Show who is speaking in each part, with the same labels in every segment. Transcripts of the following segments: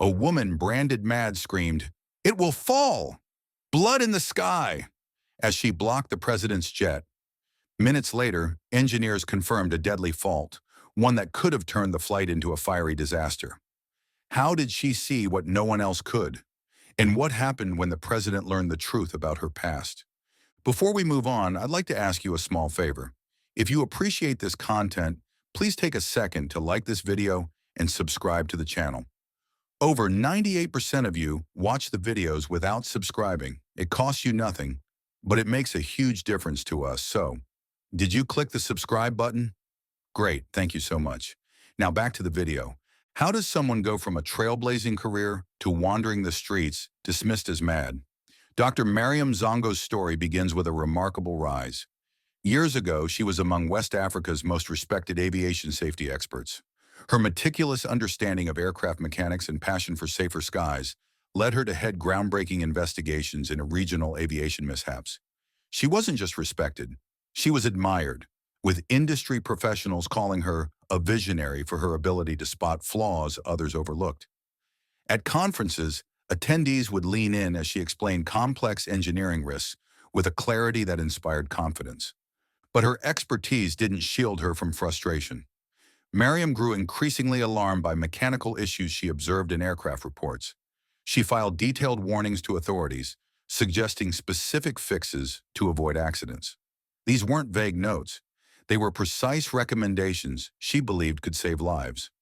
Speaker 1: A woman, branded mad, screamed, "It will fall! Blood in the sky!" as she blocked the president's jet. Minutes later, engineers confirmed a deadly fault, one that could have turned the flight into a fiery disaster. How did she see what no one else could? And what happened when the president learned the truth about her past? Before we move on, I'd like to ask you a small favor. If you appreciate this content, please take a second to like this video and subscribe to the channel. Over 98% of you watch the videos without subscribing. It costs you nothing, but it makes a huge difference to us. So, did you click the subscribe button? Great, thank you so much. Now back to the video. How does someone go from a trailblazing career to wandering the streets, dismissed as mad? Dr. Mariam Zongo's story begins with a remarkable rise. Years ago, she was among West Africa's most respected aviation safety experts. Her meticulous understanding of aircraft mechanics and passion for safer skies led her to head groundbreaking investigations into regional aviation mishaps. She wasn't just respected, she was admired, with industry professionals calling her a visionary for her ability to spot flaws others overlooked. At conferences, attendees would lean in as she explained complex engineering risks with a clarity that inspired confidence. But her expertise didn't shield her from frustration. Mariam grew increasingly alarmed by mechanical issues she observed in aircraft reports. She filed detailed warnings to authorities, suggesting specific fixes to avoid accidents. These weren't vague notes. They were precise recommendations she believed could save lives.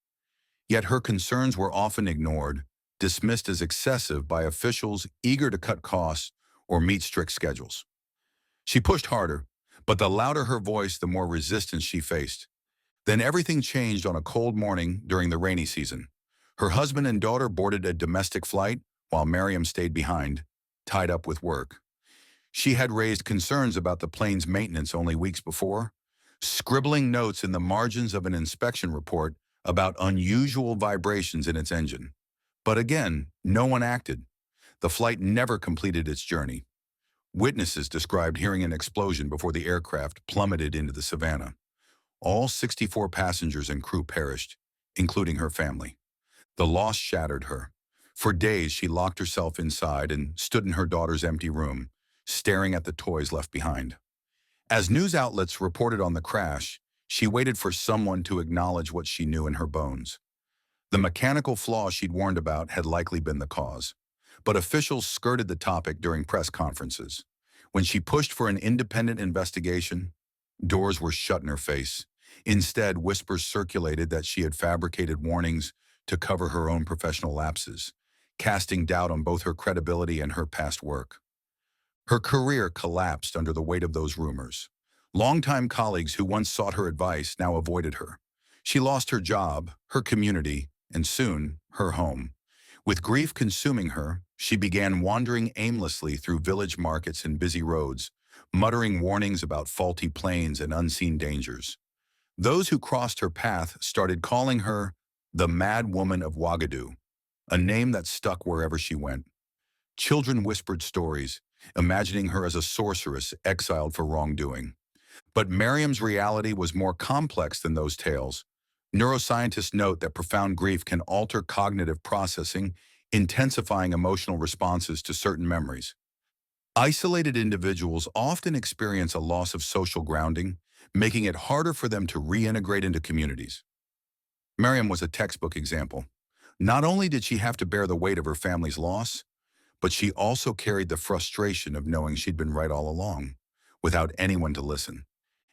Speaker 1: Yet her concerns were often ignored, dismissed as excessive by officials eager to cut costs or meet strict schedules. She pushed harder, but the louder her voice, the more resistance she faced. Then everything changed on a cold morning during the rainy season. Her husband and daughter boarded a domestic flight while Mariam stayed behind, tied up with work. She had raised concerns about the plane's maintenance only weeks before, scribbling notes in the margins of an inspection report about unusual vibrations in its engine. But again, no one acted. The flight never completed its journey. Witnesses described hearing an explosion before the aircraft plummeted into the savannah. All 64 passengers and crew perished, including her family. The loss shattered her. For days, she locked herself inside and stood in her daughter's empty room, staring at the toys left behind. As news outlets reported on the crash, she waited for someone to acknowledge what she knew in her bones. The mechanical flaw she'd warned about had likely been the cause, but officials skirted the topic during press conferences. When she pushed for an independent investigation, doors were shut in her face. Instead, whispers circulated that she had fabricated warnings to cover her own professional lapses, casting doubt on both her credibility and her past work. Her career collapsed under the weight of those rumors. Longtime colleagues who once sought her advice now avoided her. She lost her job, her community, and soon, her home. With grief consuming her, she began wandering aimlessly through village markets and busy roads, muttering warnings about faulty planes and unseen dangers. Those who crossed her path started calling her the Mad Woman of Ouagadougou, a name that stuck wherever she went. Children whispered stories, imagining her as a sorceress exiled for wrongdoing. But Mariam's reality was more complex than those tales. Neuroscientists note that profound grief can alter cognitive processing, intensifying emotional responses to certain memories. Isolated individuals often experience a loss of social grounding, making it harder for them to reintegrate into communities. Mariam was a textbook example. Not only did she have to bear the weight of her family's loss, but she also carried the frustration of knowing she'd been right all along, without anyone to listen.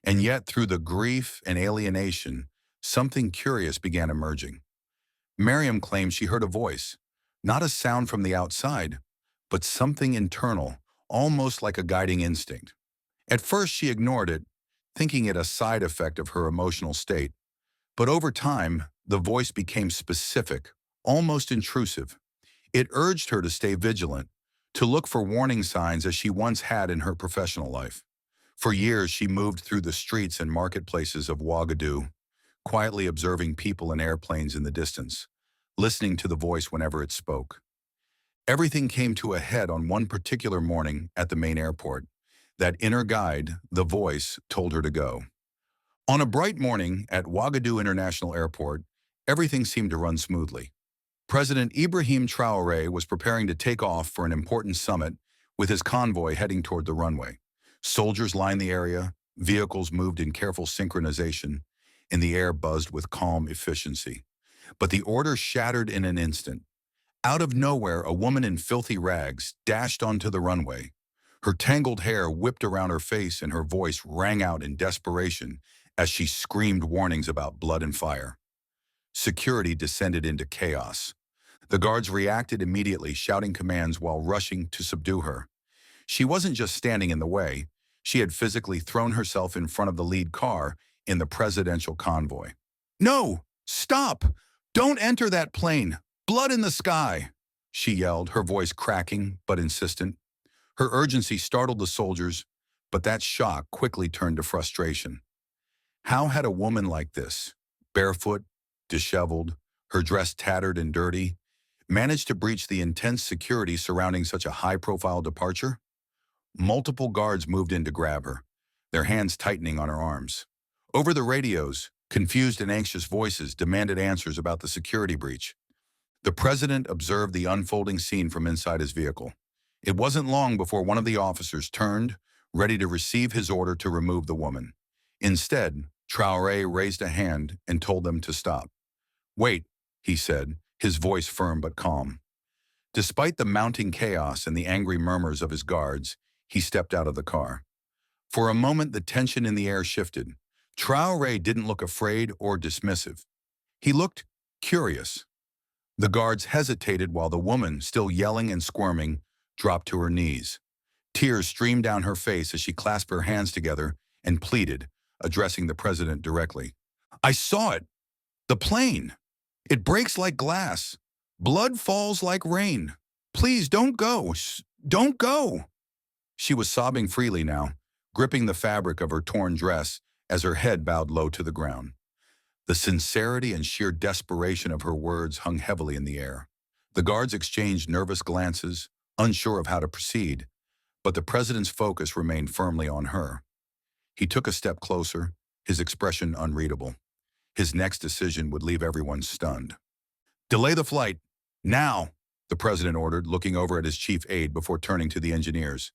Speaker 1: And yet, through the grief and alienation, something curious began emerging. Mariam claimed she heard a voice, not a sound from the outside, but something internal, almost like a guiding instinct. At first, she ignored it, thinking it a side effect of her emotional state. But over time, the voice became specific, almost intrusive. It urged her to stay vigilant, to look for warning signs as she once had in her professional life. For years, she moved through the streets and marketplaces of Ouagadougou, quietly observing people and airplanes in the distance, listening to the voice whenever it spoke. Everything came to a head on one particular morning at the main airport. That inner guide, the voice, told her to go. On a bright morning at Ouagadougou International Airport, everything seemed to run smoothly. President Ibrahim Traore was preparing to take off for an important summit with his convoy heading toward the runway. Soldiers lined the area, vehicles moved in careful synchronization, and the air buzzed with calm efficiency. But the order shattered in an instant. Out of nowhere, a woman in filthy rags dashed onto the runway. Her tangled hair whipped around her face and her voice rang out in desperation as she screamed warnings about blood and fire. Security descended into chaos. The guards reacted immediately, shouting commands while rushing to subdue her. She wasn't just standing in the way. She had physically thrown herself in front of the lead car in the presidential convoy. "No! Stop! Don't enter that plane! Blood in the sky!" she yelled, her voice cracking but insistent. Her urgency startled the soldiers, but that shock quickly turned to frustration. How had a woman like this, barefoot, disheveled, her dress tattered and dirty, managed to breach the intense security surrounding such a high-profile departure? Multiple guards moved in to grab her, their hands tightening on her arms. Over the radios, confused and anxious voices demanded answers about the security breach. The president observed the unfolding scene from inside his vehicle. It wasn't long before one of the officers turned, ready to receive his order to remove the woman. Instead, Traore raised a hand and told them to stop. "Wait," he said, his voice firm but calm. Despite the mounting chaos and the angry murmurs of his guards, he stepped out of the car. For a moment, the tension in the air shifted. Traore didn't look afraid or dismissive. He looked curious. The guards hesitated while the woman, still yelling and squirming, dropped to her knees. Tears streamed down her face as she clasped her hands together and pleaded, addressing the president directly. "I saw it! The plane! It breaks like glass. Blood falls like rain. Please don't go! Don't go!" She was sobbing freely now, gripping the fabric of her torn dress as her head bowed low to the ground. The sincerity and sheer desperation of her words hung heavily in the air. The guards exchanged nervous glances, unsure of how to proceed, but the president's focus remained firmly on her. He took a step closer, his expression unreadable. His next decision would leave everyone stunned. "Delay the flight, now," the president ordered, looking over at his chief aide before turning to the engineers.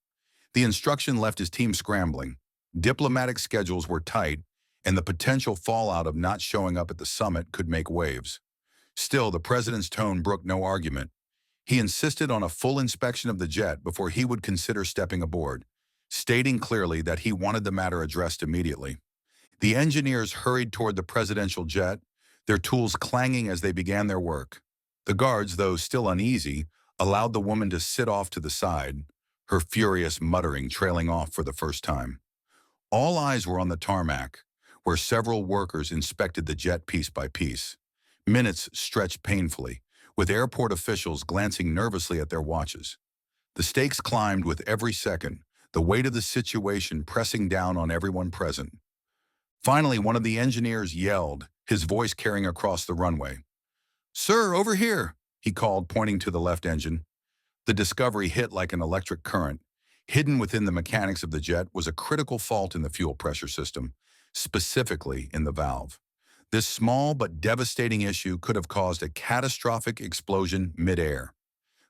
Speaker 1: The instruction left his team scrambling. Diplomatic schedules were tight, and the potential fallout of not showing up at the summit could make waves. Still, the president's tone brooked no argument. He insisted on a full inspection of the jet before he would consider stepping aboard, stating clearly that he wanted the matter addressed immediately. The engineers hurried toward the presidential jet, their tools clanging as they began their work. The guards, though still uneasy, allowed the woman to sit off to the side, her furious muttering trailing off for the first time. All eyes were on the tarmac, where several workers inspected the jet piece by piece. Minutes stretched painfully, with airport officials glancing nervously at their watches. The stakes climbed with every second, the weight of the situation pressing down on everyone present. Finally, one of the engineers yelled, his voice carrying across the runway. "Sir, over here," he called, pointing to the left engine. The Discovery hit like an electric current. Hidden within the mechanics of the jet was a critical fault in the fuel pressure system, specifically in the valve. This small but devastating issue could have caused a catastrophic explosion mid-air.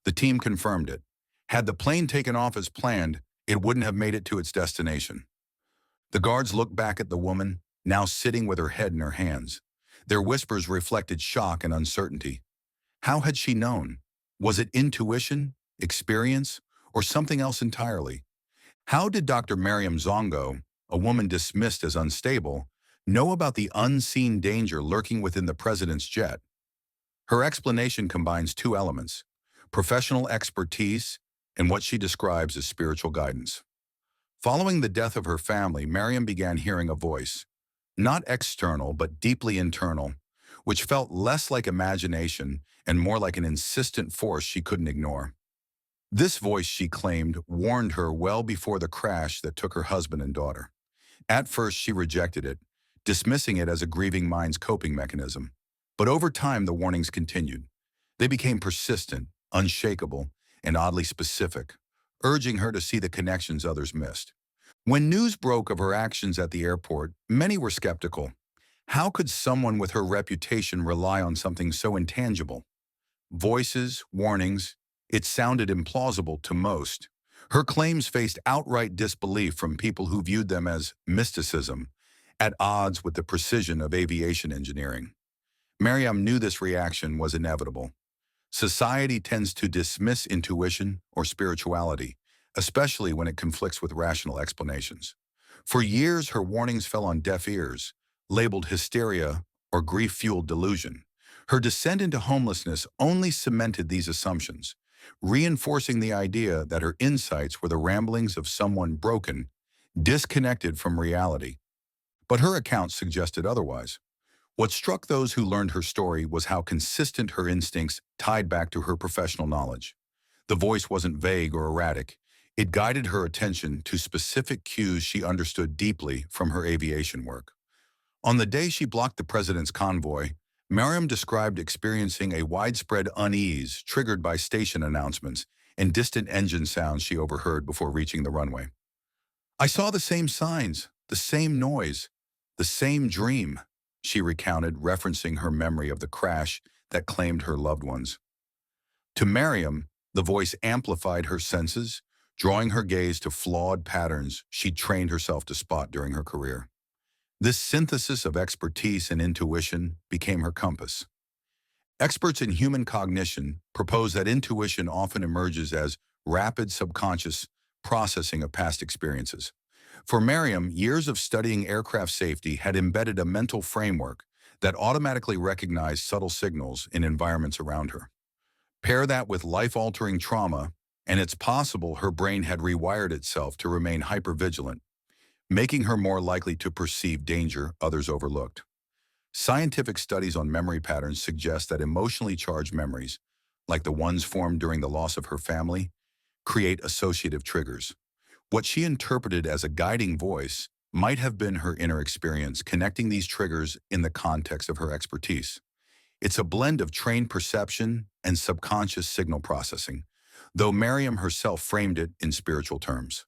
Speaker 1: The team confirmed it. Had the plane taken off as planned, it wouldn't have made it to its destination. The guards looked back at the woman, now sitting with her head in her hands. Their whispers reflected shock and uncertainty. How had she known? Was it intuition, experience, or something else entirely? How did Dr. Mariam Zongo, a woman dismissed as unstable, know about the unseen danger lurking within the president's jet? Her explanation combines two elements: professional expertise and what she describes as spiritual guidance. Following the death of her family, Mariam began hearing a voice, not external but deeply internal, which felt less like imagination and more like an insistent force she couldn't ignore. This voice, she claimed, warned her well before the crash that took her husband and daughter. At first, she rejected it, dismissing it as a grieving mind's coping mechanism. But over time, the warnings continued. They became persistent, unshakable, and oddly specific, urging her to see the connections others missed. When news broke of her actions at the airport, many were skeptical. How could someone with her reputation rely on something so intangible? Voices, warnings, it sounded implausible to most. Her claims faced outright disbelief from people who viewed them as mysticism, at odds with the precision of aviation engineering. Mariam knew this reaction was inevitable. Society tends to dismiss intuition or spirituality, especially when it conflicts with rational explanations. For years, her warnings fell on deaf ears, labeled hysteria or grief-fueled delusion. Her descent into homelessness only cemented these assumptions, reinforcing the idea that her insights were the ramblings of someone broken, disconnected from reality. But her account suggested otherwise. What struck those who learned her story was how consistent her instincts tied back to her professional knowledge. The voice wasn't vague or erratic. It guided her attention to specific cues she understood deeply from her aviation work. On the day she blocked the president's convoy, Mariam described experiencing a widespread unease triggered by station announcements and distant engine sounds she overheard before reaching the runway. "I saw the same signs, the same noise, the same dream," she recounted, referencing her memory of the crash that claimed her loved ones. To Mariam, the voice amplified her senses, drawing her gaze to flawed patterns she'd trained herself to spot during her career. This synthesis of expertise and intuition became her compass. Experts in human cognition propose that intuition often emerges as rapid subconscious processing of past experiences. For Mariam, years of studying aircraft safety had embedded a mental framework that automatically recognized subtle signals in environments around her. Pair that with life-altering trauma, and it's possible her brain had rewired itself to remain hypervigilant, making her more likely to perceive danger others overlooked. Scientific studies on memory patterns suggest that emotionally charged memories, like the ones formed during the loss of her family, create associative triggers. What she interpreted as a guiding voice might have been her inner experience, connecting these triggers in the context of her expertise. It's a blend of trained perception and subconscious signal processing, though Mariam herself framed it in spiritual terms.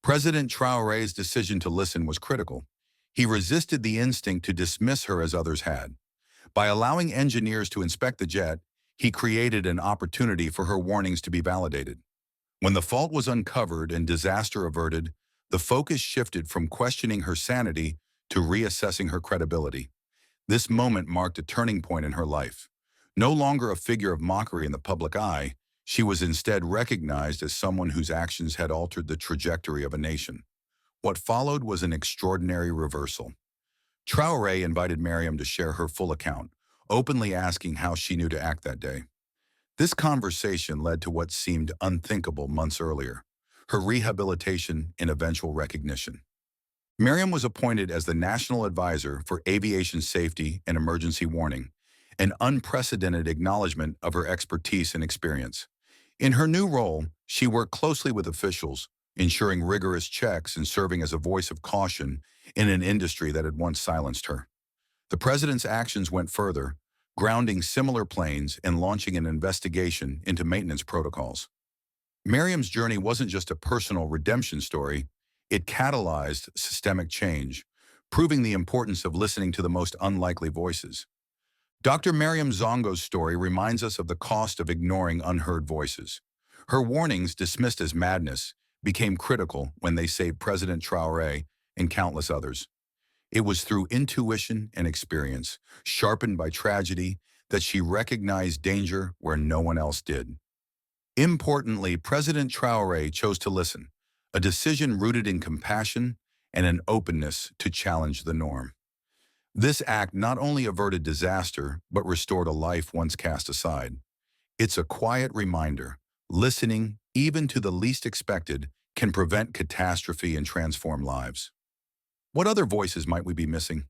Speaker 1: President Traore's decision to listen was critical. He resisted the instinct to dismiss her as others had. By allowing engineers to inspect the jet, he created an opportunity for her warnings to be validated. When the fault was uncovered and disaster averted, the focus shifted from questioning her sanity to reassessing her credibility. This moment marked a turning point in her life. No longer a figure of mockery in the public eye, she was instead recognized as someone whose actions had altered the trajectory of a nation. What followed was an extraordinary reversal. Traore invited Mariam to share her full account, openly asking how she knew to act that day. This conversation led to what seemed unthinkable months earlier, her rehabilitation and eventual recognition. Mariam was appointed as the National Advisor for Aviation Safety and Emergency Warning, an unprecedented acknowledgement of her expertise and experience. In her new role, she worked closely with officials, ensuring rigorous checks and serving as a voice of caution in an industry that had once silenced her. The president's actions went further, grounding similar planes and launching an investigation into maintenance protocols. Mariam's journey wasn't just a personal redemption story, it catalyzed systemic change, proving the importance of listening to the most unlikely voices. Dr. Mariam Zongo's story reminds us of the cost of ignoring unheard voices. Her warnings, dismissed as madness, became critical when they saved President Traore and countless others. It was through intuition and experience, sharpened by tragedy, that she recognized danger where no one else did. Importantly, President Traore chose to listen, a decision rooted in compassion and an openness to challenge the norm. This act not only averted disaster, but restored a life once cast aside. It's a quiet reminder: listening, even to the least expected, can prevent catastrophe and transform lives. What other voices might we be missing?